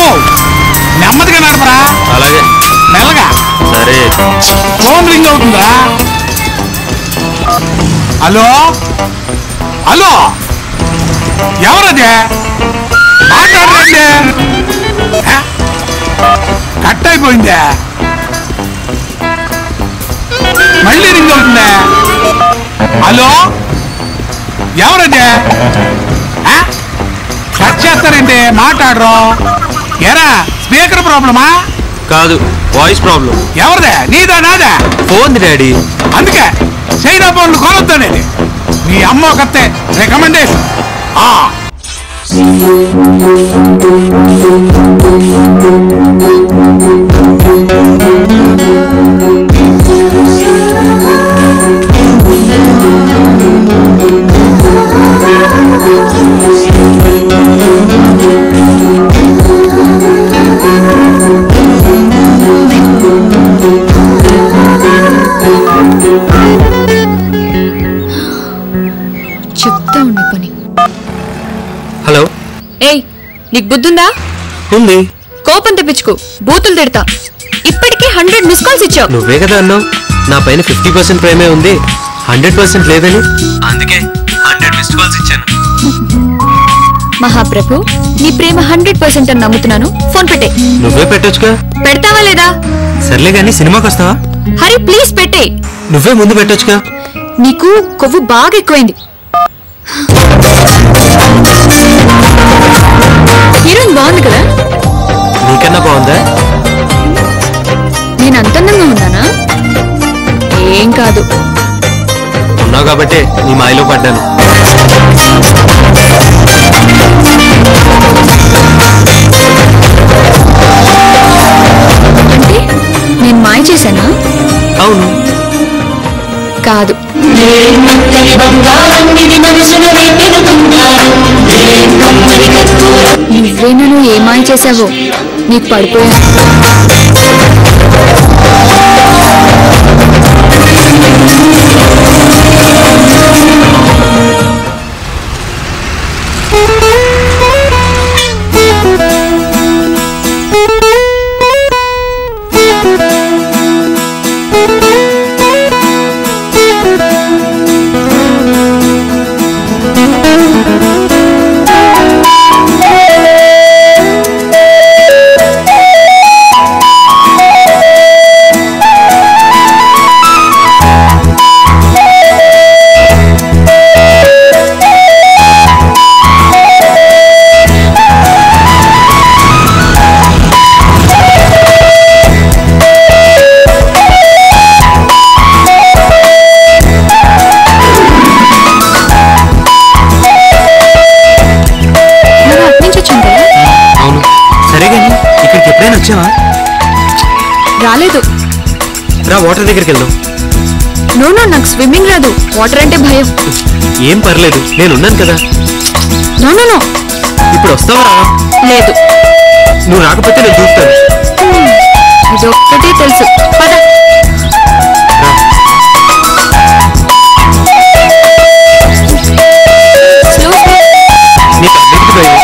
అమ్మో నెమ్మదిగా నడపరా. అలాగే మెల్లగా. సరే. ఫోన్ రింగ్ అవుతుందా? హలో హలో ఎవరదే? మాట్లాడరండి. కట్ అయిపోయిందే. మళ్ళీ రింగ్ అవుతుందా? హలో ఎవరదే? కట్ చేస్తారండి, మాట్లాడరు. ఎరా స్పీకర్ ప్రాబ్లమా? కాదు, వాయిస్ ప్రాబ్లం. ఎవరిదే? నీదా నాదా? Phone daddy. అందుకే చైనా ఫోన్లు కొనొద్దానేది. మీ అమ్మ కత్తే రికమెండేషన్. చెప్తా ఉండే పని. హలో. ఏయ్, నీకు బుద్ధుందా? ఉంది. కోపం తెప్పించుకో, బూతులు తిడతా. ఇప్పటికే 100 మిస్ కాల్స్ ఇచ్చావు. నువ్వే కదా అన్నావు నా పైన 50% ప్రేమే ఉంది, 100% లేదని. అందుకే 100 మిస్డ్ కాల్స్ ఇచ్చాను. మహాప్రభు, నీ ప్రేమ 100% అని నమ్ముతున్నాను. ఫోన్ పెట్టే. నువ్వే పెట్టొచ్చుగా. పెడతావా లేదా? సర్లే గానీ సినిమాకి వస్తావా? హరి ప్లీజ్ పెట్టే. నువ్వే ముందు పెట్టొచ్చుగా. నీకు కొవ్వు బాగా ఎక్కువైంది. హీరోయిన్ బాగుంది కదా? నీకన్నా బాగుందా? నేను అంత అందంగా ఉన్నానా? ఏం కాదు. ఉన్నావు కాబట్టే నీ మాయలో పడ్డాను. అంటే నేను మాయ చేశానా? అవును. కాదు. నువ్వే నన్ను ఏ మాయ చేశావో నీకు పడిపోయాను. రాలేదు. రా వాటర్ దగ్గరికి వెళ్దాం. నో నో, నాకు స్విమ్మింగ్ రాదు. వాటర్ అంటే భయం. ఏం పర్లేదు, నేనున్నాను కదా. No no no. ఇప్పుడు వస్తావా? లేదు. నువ్వు రాకపోతే నేను దూకుతాను. ఇదొక్కటే తెలుసు. పద. నీకు అన్నిటికీ భయం.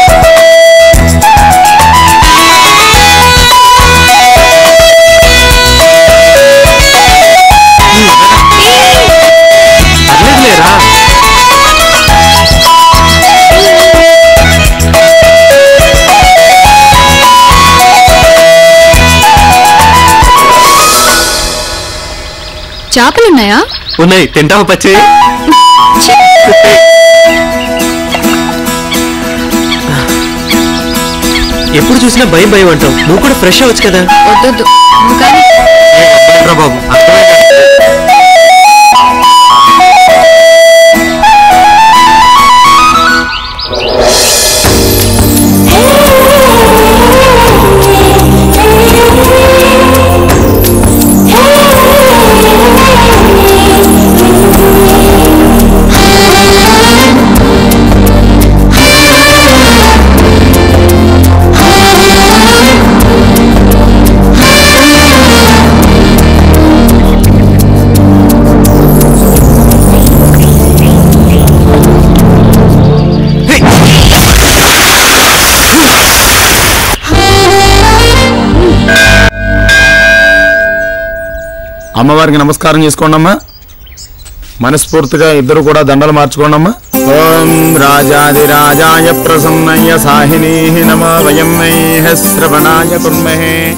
చేపలున్నాయా? ఉన్నాయి. తింటావా పచ్చి? ఎప్పుడు చూసినా భయం భయం అంటావు. నువ్వు కూడా ఫ్రెష్ అవ్వచ్చు కదా. వద్దొద్దు కానీ బాబు. అమ్మవారికి నమస్కారం చేసుకోండమ్మా. మనస్ఫూర్తిగా ఇద్దరు కూడా దండలు మార్చుకోండమ్మా. ఓం రాజాదిరాజాయ ప్రసన్నయ్య సాహినీ నమ వయం శ్రవణాయ కుర్మహే.